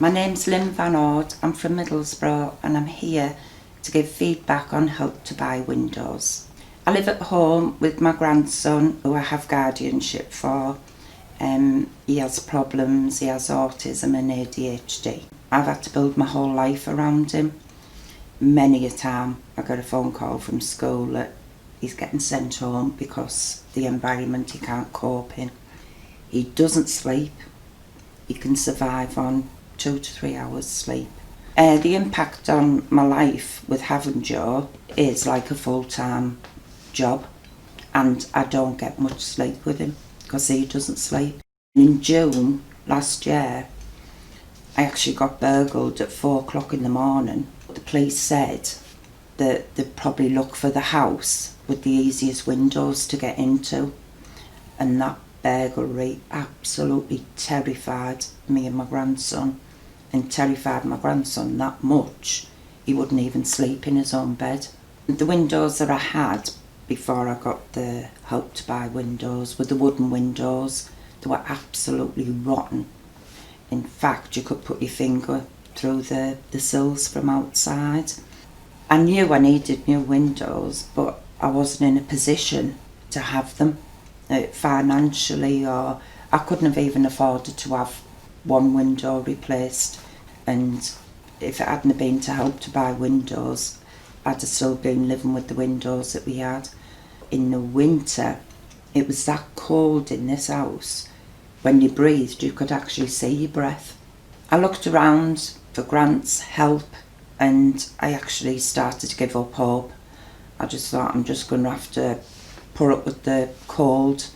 My name's Lynn Van Oord, I'm from Middlesbrough and I'm here to give feedback on Help to Buy windows. I live at home with my grandson who I have guardianship for. He has problems, he has autism and ADHD. I've had to build my whole life around him. Many a time I got a phone call from school that he's getting sent home because the environment he can't cope in. He doesn't sleep, he can survive on 2 to 3 hours sleep. The impact on my life with having Joe is like a full-time job, and I don't get much sleep with him because he doesn't sleep. In June last year, I actually got burgled at 4 o'clock in the morning. The police said that they'd probably look for the house with the easiest windows to get into, and that burglary absolutely terrified me and my grandson, and terrified my grandson that much he wouldn't even sleep in his own bed. The windows that I had before I got the Help to Buy windows were the wooden windows. They were absolutely rotten. In fact, you could put your finger through the sills from outside. I knew I needed new windows, but I wasn't in a position to have them financially, or I couldn't have even afforded to have one window replaced. And if it hadn't been to Help to Buy windows, I'd have still been living with the windows that we had. In the winter, it was that cold in this house. When you breathed, you could actually see your breath. I looked around for grants, help, and I actually started to give up hope. I just thought I'm just going to have to put up with the cold.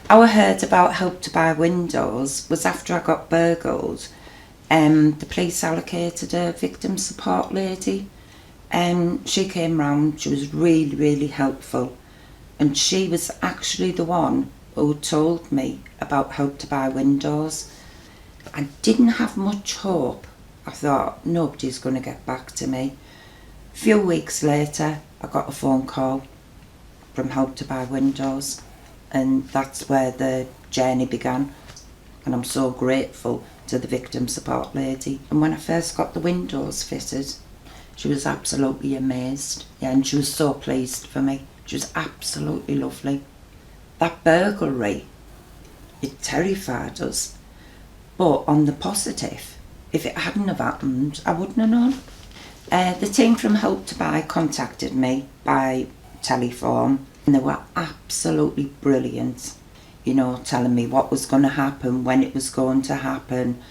How I heard about Help to Buy windows was after I got burgled. The police allocated a victim support lady. She came round, she was really, really helpful. And she was actually the one who told me about Help to Buy windows. I didn't have much hope. I thought, nobody's going to get back to me. A few weeks later, I got a phone call from Help to Buy windows, and that's where the journey began. And I'm so grateful to the victim support lady. And when I first got the windows fitted, she was absolutely amazed. Yeah, and she was so pleased for me. She was absolutely lovely. That burglary, it terrified us. But on the positive, if it hadn't have happened, I wouldn't have known. The team from Help to Buy contacted me by telephone, and they were absolutely brilliant. You know, telling me what was going to happen, when it was going to happen.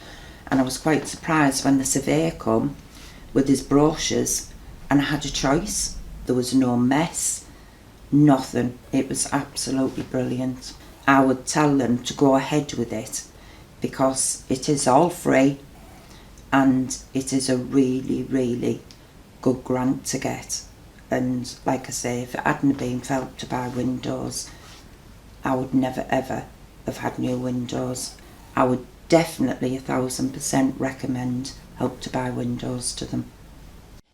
And I was quite surprised when the surveyor come with his brochures and I had a choice. There was no mess, nothing. It was absolutely brilliant. I would tell them to go ahead with it because it is all free and it is a really, really good grant to get. And like I say, if it hadn't been for Help to Buy windows, I would never ever have had new windows. I would definitely 1000% recommend Help to Buy windows to them.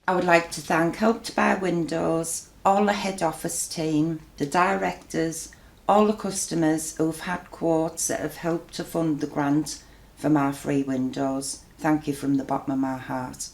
I would like to thank Help to Buy windows, all the head office team, the directors, all the customers who've had quotes that have helped to fund the grant for my free windows. Thank you from the bottom of my heart.